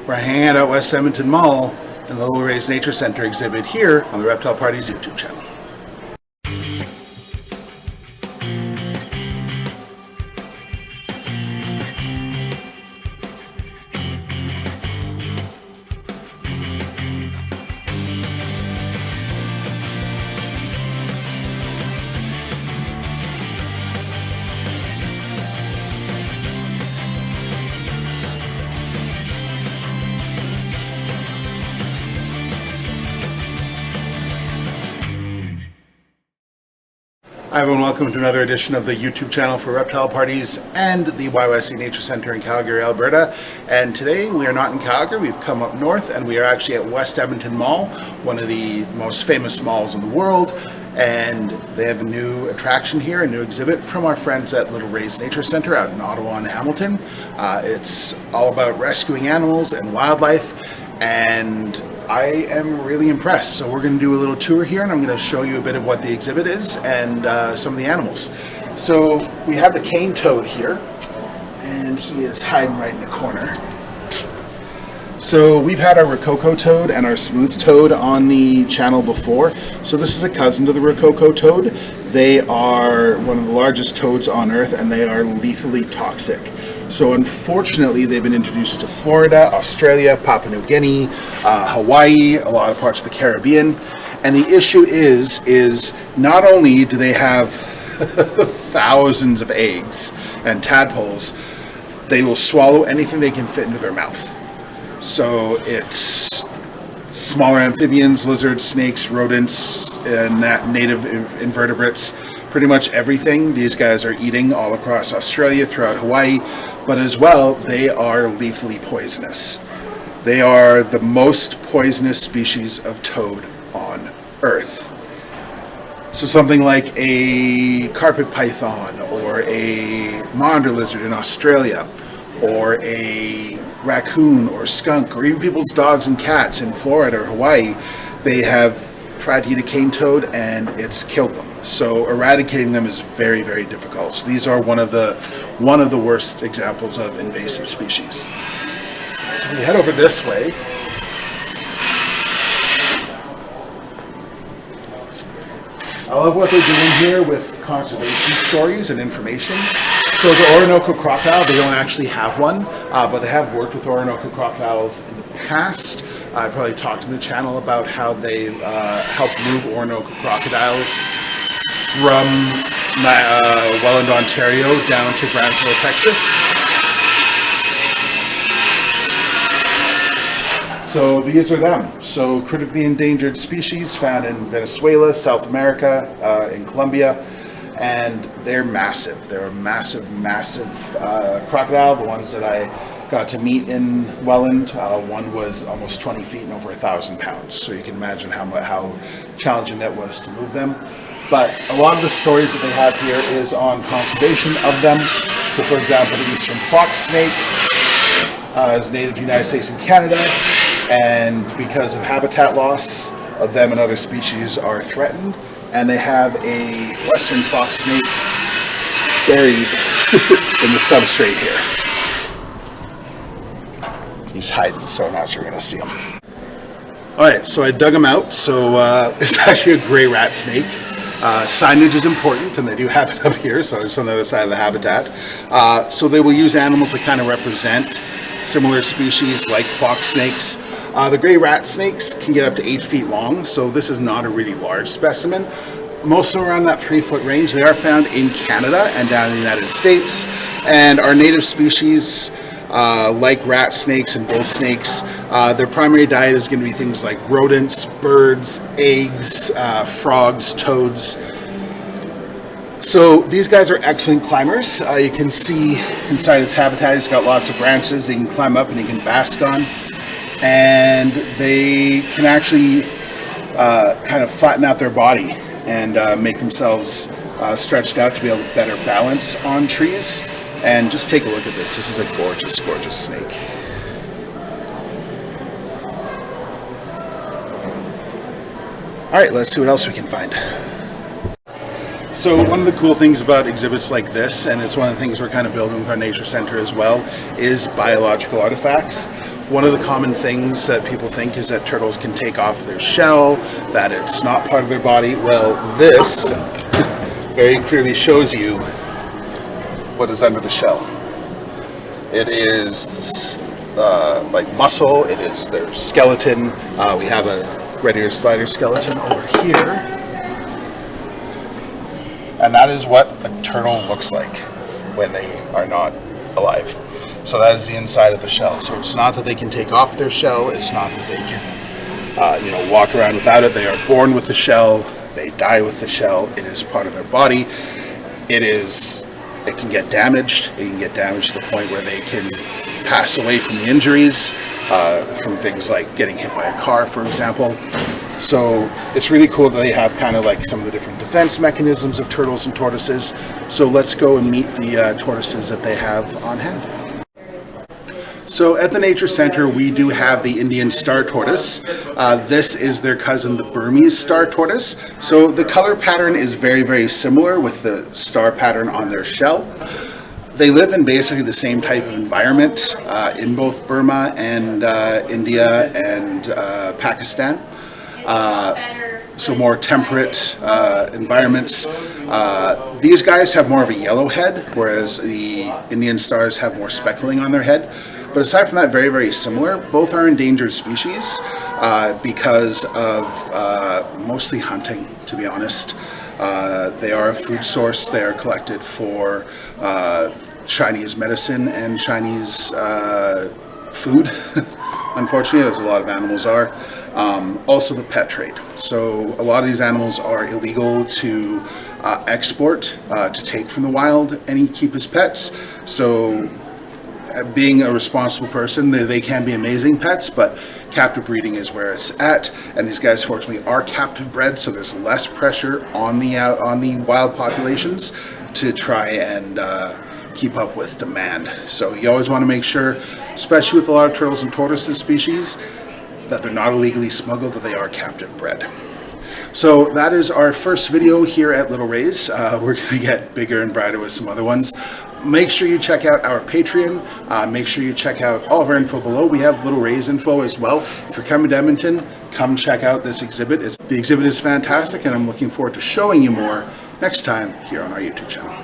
We're hanging out at West Edmonton Mall in the Little Rays Nature Center exhibit here on the Reptile Party's YouTube channel. Hi everyone, welcome to another edition of the YouTube channel for Reptile Parties and the YYC Nature Center in Calgary, Alberta. And today we are not in Calgary, we've come up north and we are actually at West Edmonton Mall, one of the most famous malls in the world. And they have a new attraction here, a new exhibit from our friends at Little Rays Nature Center out in Ottawa and Hamilton. It's all about rescuing animals and wildlife, and I am really impressed. So we're going to do a little tour here and I'm going to show you a bit of what the exhibit is and some of the animals. So we have the cane toad here and he is hiding right in the corner. So we've had our Rococo toad and our smooth toad on the channel before. So this is a cousin to the Rococo toad. They are one of the largest toads on Earth and they are lethally toxic. So unfortunately, they've been introduced to Florida, Australia, Papua New Guinea, Hawaii, a lot of parts of the Caribbean. And the issue is not only do they have thousands of eggs and tadpoles, they will swallow anything they can fit into their mouth. So it's smaller amphibians, lizards, snakes, rodents, and native invertebrates, pretty much everything these guys are eating all across Australia, throughout Hawaii. But as well, they are lethally poisonous. They are the most poisonous species of toad on Earth. So something like a carpet python or a monitor lizard in Australia, or a raccoon or skunk, or even people's dogs and cats in Florida or Hawaii, they have tried to eat a cane toad and it's killed them. So eradicating them is very, very difficult. So these are one of the worst examples of invasive species. So we head over this way. I love what they're doing here with conservation stories and information. So the Orinoco Crocodile, they don't actually have one, but they have worked with Orinoco Crocodiles in the past. I probably talked in the channel about how they helped move Orinoco Crocodiles from Welland, Ontario down to Brownsville, Texas. So these are them. So critically endangered species found in Venezuela, South America, in Colombia, and they're massive. They're a massive, massive crocodile. The ones that I got to meet in Welland, one was almost 20 feet and over 1,000 pounds. So you can imagine how challenging that was to move them. But a lot of the stories that they have here is on conservation of them. So for example, the eastern fox snake is native to the United States and Canada, and because of habitat loss of them and other species are threatened. And they have a western fox snake buried in the substrate here. He's hiding, so I'm not sure you're going to see him. Alright, so I dug him out. So it's actually a gray rat snake. Signage is important, and they do have it up here, so it's on the other side of the habitat. So they will use animals that kind of represent similar species like fox snakes. The gray rat snakes can get up to 8 feet long, so this is not a really large specimen. Most of them around that 3-foot range. They are found in Canada and down in the United States. And our native species, like rat snakes and bull snakes, their primary diet is going to be things like rodents, birds, eggs, frogs, toads. So these guys are excellent climbers. You can see inside his habitat, he's got lots of branches he can climb up and he can bask on. And they can actually kind of flatten out their body and make themselves stretched out to be able to better balance on trees. And just take a look at this. This is a gorgeous, gorgeous snake. All right, let's see what else we can find. So one of the cool things about exhibits like this, and it's one of the things we're kind of building with our nature center as well, is biological artifacts. One of the common things that people think is that turtles can take off their shell, that it's not part of their body. Well, this very clearly shows you what is under the shell. It is like muscle, it is their skeleton. We have a red ear slider skeleton over here. And that is what a turtle looks like when they are not alive. So that is the inside of the shell. So it's not that they can take off their shell, it's not that they can walk around without it. They are born with the shell, they die with the shell. It is part of their body. It can get damaged. It can get damaged to the point where they can pass away from the injuries, from things like getting hit by a car, for example. So it's really cool that they have kind of like some of the different defense mechanisms of turtles and tortoises. So let's go and meet the tortoises that they have on hand. So at the Nature Center, we do have the Indian star tortoise. This is their cousin, the Burmese star tortoise. So the color pattern is very, very similar with the star pattern on their shell. They live in basically the same type of environment in both Burma and India and Pakistan. So more temperate environments. These guys have more of a yellow head, whereas the Indian stars have more speckling on their head. But aside from that, very, very similar. Both are endangered species because of mostly hunting, to be honest. They are a food source. They are collected for Chinese medicine and Chinese food, unfortunately, as a lot of animals are. Also the pet trade. So a lot of these animals are illegal to export, to take from the wild and keep as pets. So being a responsible person, they can be amazing pets, but captive breeding is where it's at. And these guys, fortunately, are captive bred, so there's less pressure on the wild populations to try and keep up with demand. So you always want to make sure, especially with a lot of turtles and tortoises species, that they're not illegally smuggled, that they are captive bred. So that is our first video here at Little Rays. We're going to get bigger and brighter with some other ones. Make sure you check out our Patreon. Make sure you check out all of our info below. We have Little Rays info as well. If you're coming to Edmonton, come check out this exhibit. The exhibit is fantastic, and I'm looking forward to showing you more next time here on our YouTube channel.